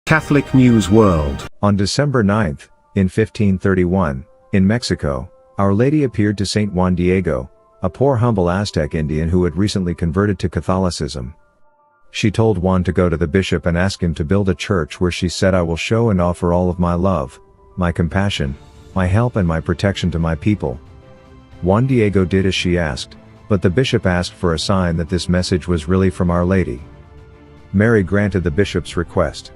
Catholic News World. On December 9, in 1531, in Mexico, Our Lady appeared to Saint Juan Diego, a poor humble Aztec Indian who had recently converted to Catholicism. She told Juan to go to the bishop and ask him to build a church where she said, "I will show and offer all of my love, my compassion, my help and my protection to my people." Juan Diego did as she asked, but the bishop asked for a sign that this message was really from Our Lady. Mary granted the bishop's request.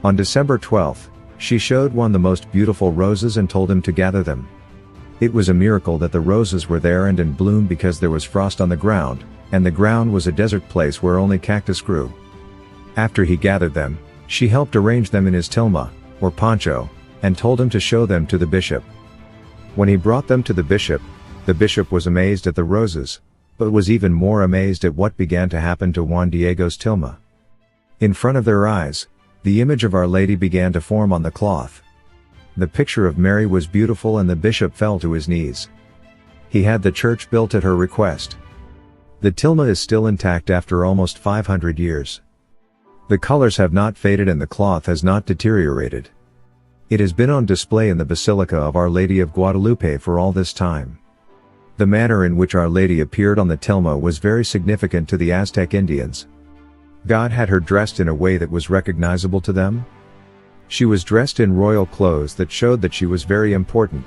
On December 12, she showed Juan the most beautiful roses and told him to gather them. It was a miracle that the roses were there and in bloom because there was frost on the ground, and the ground was a desert place where only cactus grew. After he gathered them, she helped arrange them in his tilma, or poncho, and told him to show them to the bishop. When he brought them to the bishop was amazed at the roses, but was even more amazed at what began to happen to Juan Diego's tilma. In front of their eyes, the image of Our Lady began to form on the cloth. The picture of Mary was beautiful and the bishop fell to his knees. He had the church built at her request. The tilma is still intact after almost 500 years. The colors have not faded and the cloth has not deteriorated. It has been on display in the Basilica of Our Lady of Guadalupe for all this time. The manner in which Our Lady appeared on the tilma was very significant to the Aztec Indians. God had her dressed in a way that was recognizable to them. She was dressed in royal clothes that showed that she was very important.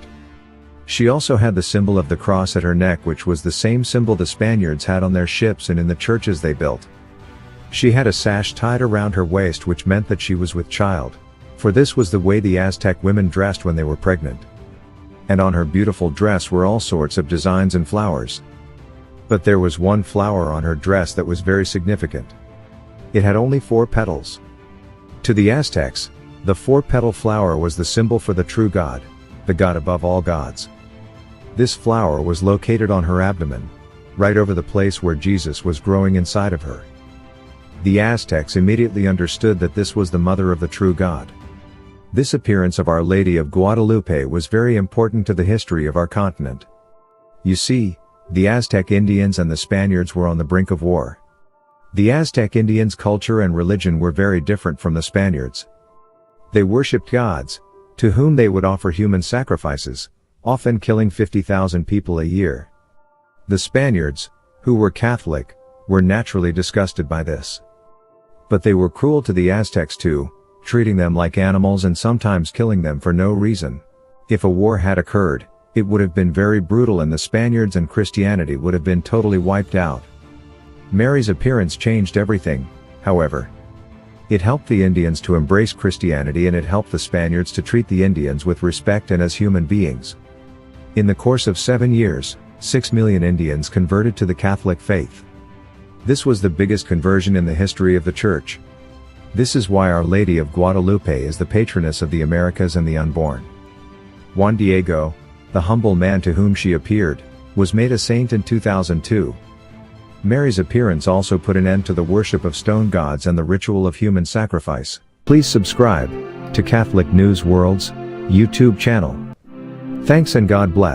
She also had the symbol of the cross at her neck, which was the same symbol the Spaniards had on their ships and in the churches they built. She had a sash tied around her waist, which meant that she was with child, for this was the way the Aztec women dressed when they were pregnant. And on her beautiful dress were all sorts of designs and flowers. But there was one flower on her dress that was very significant. It had only 4 petals. To the Aztecs, the 4-petal flower was the symbol for the true God, the God above all gods. This flower was located on her abdomen, right over the place where Jesus was growing inside of her. The Aztecs immediately understood that this was the mother of the true God. This appearance of Our Lady of Guadalupe was very important to the history of our continent. You see, the Aztec Indians and the Spaniards were on the brink of war. The Aztec Indians' culture and religion were very different from the Spaniards. They worshipped gods, to whom they would offer human sacrifices, often killing 50,000 people a year. The Spaniards, who were Catholic, were naturally disgusted by this. But they were cruel to the Aztecs too, treating them like animals and sometimes killing them for no reason. If a war had occurred, it would have been very brutal and the Spaniards and Christianity would have been totally wiped out. Mary's appearance changed everything, however. It helped the Indians to embrace Christianity and it helped the Spaniards to treat the Indians with respect and as human beings. In the course of 7 years, 6 million Indians converted to the Catholic faith. This was the biggest conversion in the history of the Church. This is why Our Lady of Guadalupe is the patroness of the Americas and the unborn. Juan Diego, the humble man to whom she appeared, was made a saint in 2002. Mary's appearance also put an end to the worship of stone gods and the ritual of human sacrifice. Please subscribe to Catholic News World's YouTube channel. Thanks and God bless.